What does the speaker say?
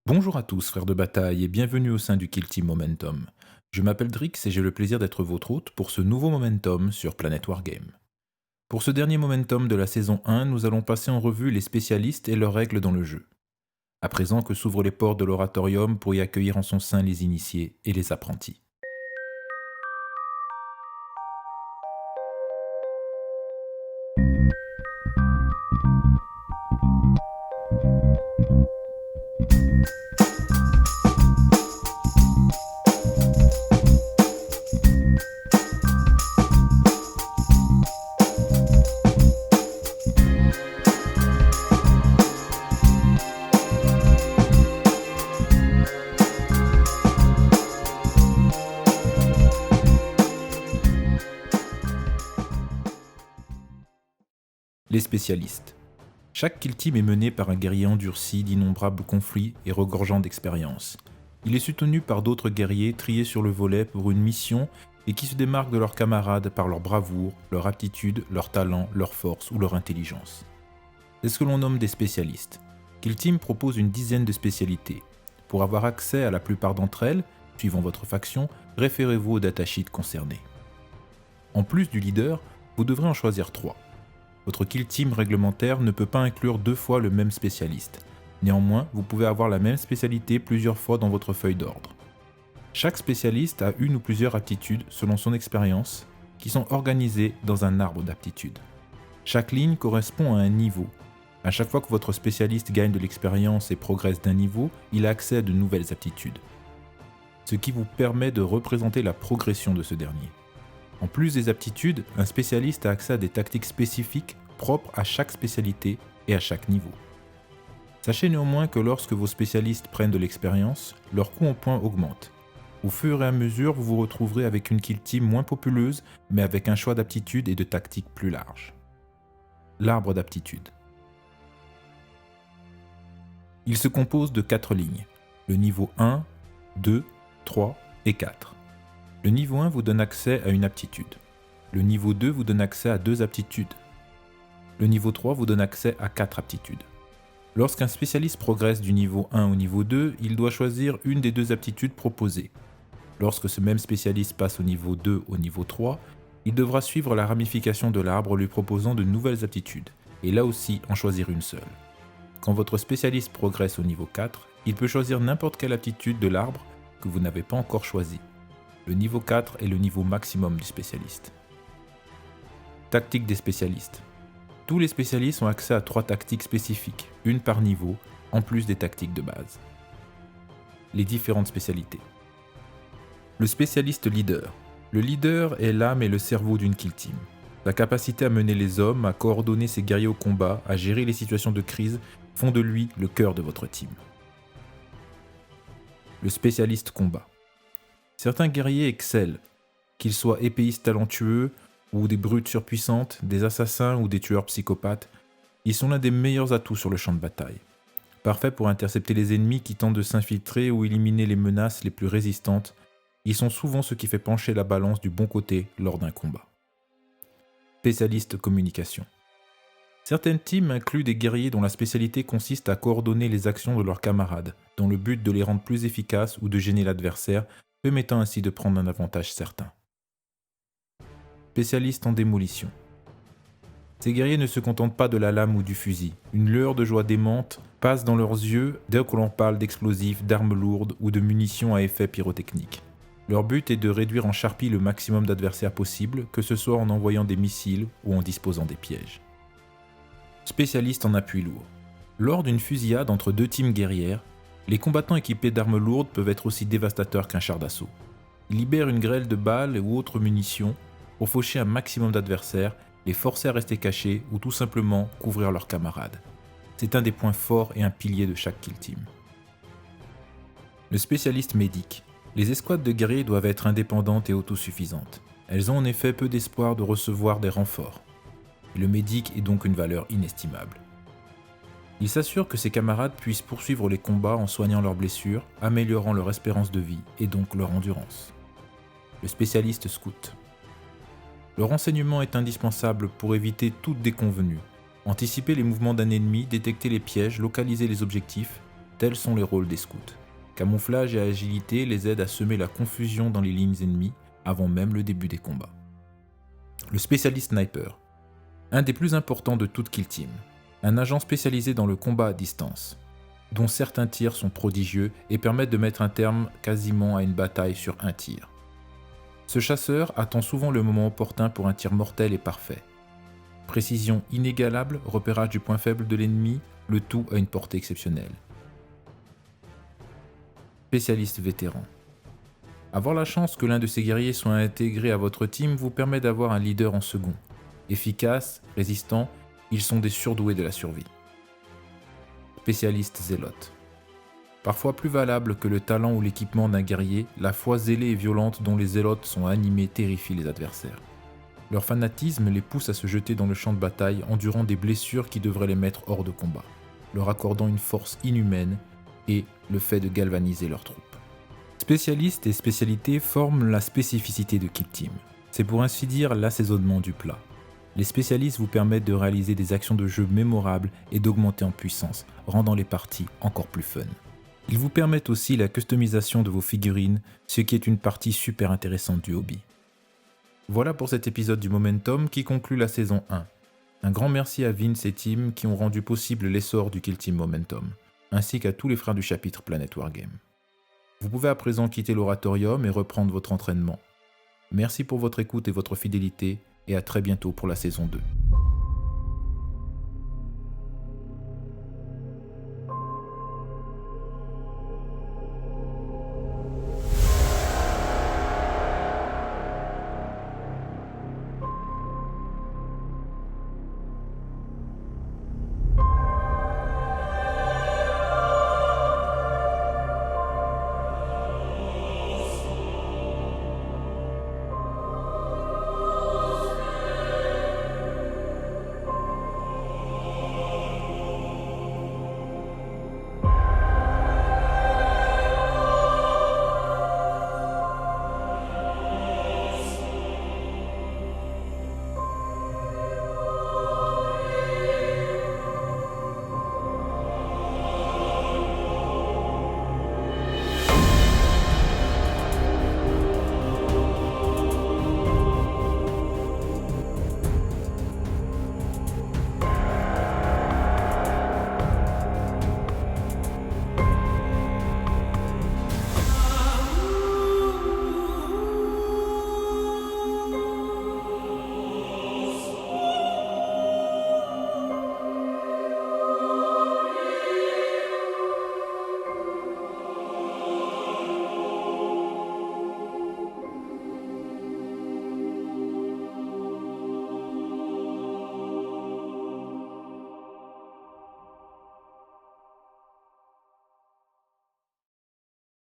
Bonjour à tous, frères de bataille, et bienvenue au sein du Kill Team Momentum. Je m'appelle Drix et j'ai le plaisir d'être votre hôte pour ce nouveau Momentum sur Planet Wargame. Pour ce dernier Momentum de la saison 1, nous allons passer en revue les spécialistes et leurs règles dans le jeu. À présent que s'ouvrent les portes de l'oratorium pour y accueillir en son sein les initiés et les apprentis. Les spécialistes. Chaque kill team est mené par un guerrier endurci d'innombrables conflits et regorgeant d'expérience. Il est soutenu par d'autres guerriers triés sur le volet pour une mission et qui se démarquent de leurs camarades par leur bravoure, leur aptitude, leur talent, leur force ou leur intelligence. C'est ce que l'on nomme des spécialistes. Kill Team propose une dizaine de spécialités. Pour avoir accès à la plupart d'entre elles, suivant votre faction, référez-vous au datasheet concerné. En plus du leader, vous devrez en choisir 3. Votre kill team réglementaire ne peut pas inclure 2 fois le même spécialiste. Néanmoins, vous pouvez avoir la même spécialité plusieurs fois dans votre feuille d'ordre. Chaque spécialiste a une ou plusieurs aptitudes selon son expérience, qui sont organisées dans un arbre d'aptitudes. Chaque ligne correspond à un niveau. À chaque fois que votre spécialiste gagne de l'expérience et progresse d'un niveau, il a accès à de nouvelles aptitudes. Ce qui vous permet de représenter la progression de ce dernier. En plus des aptitudes, un spécialiste a accès à des tactiques spécifiques propres à chaque spécialité et à chaque niveau. Sachez néanmoins que lorsque vos spécialistes prennent de l'expérience, leur coût en points augmente. Au fur et à mesure, vous vous retrouverez avec une kill team moins populeuse, mais avec un choix d'aptitudes et de tactiques plus large. L'arbre d'aptitudes. Il se compose de 4 lignes, le niveau 1, 2, 3 et 4. Le niveau 1 vous donne accès à une aptitude. Le niveau 2 vous donne accès à 2 aptitudes. Le niveau 3 vous donne accès à 4 aptitudes. Lorsqu'un spécialiste progresse du niveau 1 au niveau 2, il doit choisir une des 2 aptitudes proposées. Lorsque ce même spécialiste passe au niveau 2 au niveau 3, il devra suivre la ramification de l'arbre lui proposant de nouvelles aptitudes, et là aussi en choisir une seule. Quand votre spécialiste progresse au niveau 4, il peut choisir n'importe quelle aptitude de l'arbre que vous n'avez pas encore choisi. Le niveau 4 est le niveau maximum du spécialiste. Tactique des spécialistes. Tous les spécialistes ont accès à 3 tactiques spécifiques, une par niveau, en plus des tactiques de base. Les différentes spécialités. Le spécialiste leader. Le leader est l'âme et le cerveau d'une kill team. Sa capacité à mener les hommes, à coordonner ses guerriers au combat, à gérer les situations de crise, font de lui le cœur de votre team. Le spécialiste combat. Certains guerriers excellent, qu'ils soient épéistes talentueux ou des brutes surpuissantes, des assassins ou des tueurs psychopathes, ils sont l'un des meilleurs atouts sur le champ de bataille. Parfaits pour intercepter les ennemis qui tentent de s'infiltrer ou éliminer les menaces les plus résistantes, ils sont souvent ce qui fait pencher la balance du bon côté lors d'un combat. Spécialiste communication. Certaines teams incluent des guerriers dont la spécialité consiste à coordonner les actions de leurs camarades, dans le but de les rendre plus efficaces ou de gêner l'adversaire, permettant ainsi de prendre un avantage certain. Spécialistes en démolition. Ces guerriers ne se contentent pas de la lame ou du fusil. Une lueur de joie démente passe dans leurs yeux dès que l'on parle d'explosifs, d'armes lourdes ou de munitions à effet pyrotechnique. Leur but est de réduire en charpie le maximum d'adversaires possible, que ce soit en envoyant des missiles ou en disposant des pièges. Spécialistes en appui lourd. Lors d'une fusillade entre 2 teams guerrières, les combattants équipés d'armes lourdes peuvent être aussi dévastateurs qu'un char d'assaut. Ils libèrent une grêle de balles ou autres munitions pour faucher un maximum d'adversaires, les forcer à rester cachés ou tout simplement couvrir leurs camarades. C'est un des points forts et un pilier de chaque kill team. Le spécialiste médic. Les escouades de guerriers doivent être indépendantes et autosuffisantes. Elles ont en effet peu d'espoir de recevoir des renforts. Et le médic est donc une valeur inestimable. Il s'assure que ses camarades puissent poursuivre les combats en soignant leurs blessures, améliorant leur espérance de vie et donc leur endurance. Le spécialiste scout. Le renseignement est indispensable pour éviter toute déconvenue, anticiper les mouvements d'un ennemi, détecter les pièges, localiser les objectifs, Tels sont les rôles des scouts. Camouflage et agilité les aident à semer la confusion dans les lignes ennemies avant même le début des combats. Le spécialiste sniper. Un des plus importants de toute Kill Team. Un agent spécialisé dans le combat à distance, dont certains tirs sont prodigieux et permettent de mettre un terme quasiment à une bataille sur un tir. Ce chasseur attend souvent le moment opportun pour un tir mortel et parfait. Précision inégalable, repérage du point faible de l'ennemi, le tout à une portée exceptionnelle. Spécialiste vétéran. Avoir la chance que l'un de ces guerriers soit intégré à votre team vous permet d'avoir un leader en second. Efficace, résistant, ils sont des surdoués de la survie. Spécialiste zélote. Parfois plus valable que le talent ou l'équipement d'un guerrier, la foi zélée et violente dont les zélotes sont animés terrifie les adversaires. Leur fanatisme les pousse à se jeter dans le champ de bataille, endurant des blessures qui devraient les mettre hors de combat, leur accordant une force inhumaine et le fait de galvaniser leurs troupes. Spécialistes et spécialités forment la spécificité de Kill Team. C'est pour ainsi dire l'assaisonnement du plat. Les spécialistes vous permettent de réaliser des actions de jeu mémorables et d'augmenter en puissance, rendant les parties encore plus fun. Ils vous permettent aussi la customisation de vos figurines, ce qui est une partie super intéressante du hobby. Voilà pour cet épisode du Momentum qui conclut la saison 1. Un grand merci à Vince et Tim qui ont rendu possible l'essor du Kill Team Momentum, ainsi qu'à tous les frères du chapitre Planet Wargame. Vous pouvez à présent quitter l'oratorium et reprendre votre entraînement. Merci pour votre écoute et votre fidélité, et à très bientôt pour la saison 2.